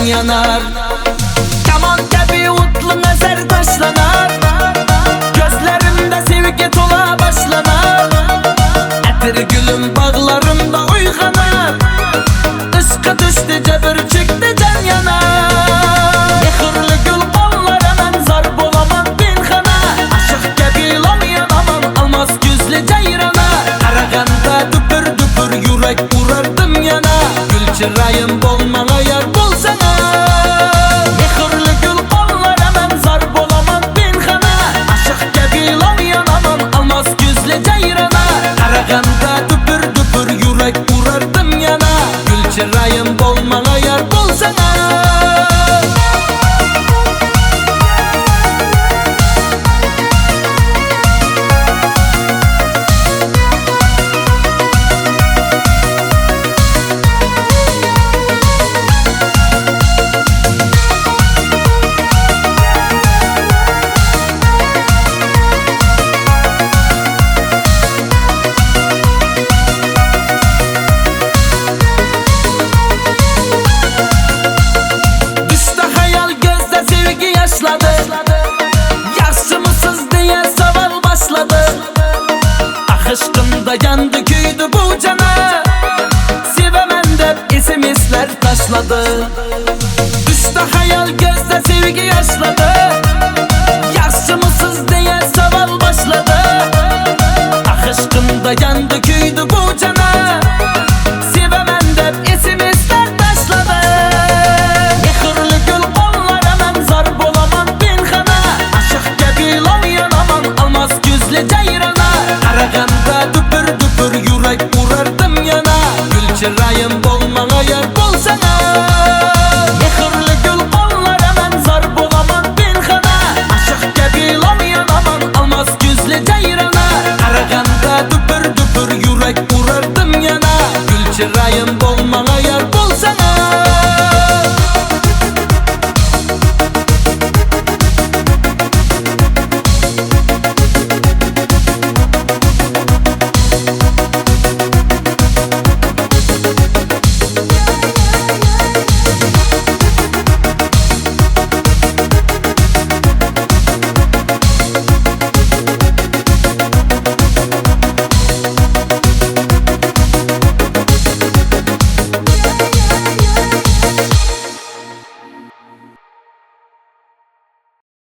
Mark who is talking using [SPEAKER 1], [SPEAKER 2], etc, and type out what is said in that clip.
[SPEAKER 1] yanar. Kaman gibi utlu eser taşlanar, gözlerimde sevgi tola başlanar. Etir gülüm bağlarımda uyganar, ışkı düştü cebir çıktı can yanar. Mehirli gül ballar hemen zar bulamam pinhana, aşık gibi olmayan aman almaz gözlü cayrana. Karaganda düpür düpür yürek vurardım yana, gül çırayım bolmana yar bolsana. Mehirli gül ballar hemen zar bulamam pinhana, aşık gibi olmayan aman almaz gözlü cayrana. Karaganda düpür düpür yürek vurardım yana, gül çırayım bolmana yar bolsana. Yaşlı mısınız diye saval başladı. Aşkımda yandı küydü bu cana, sevemem de isim isler taşladı. Düştü hayal gözde sevgi yaşladı.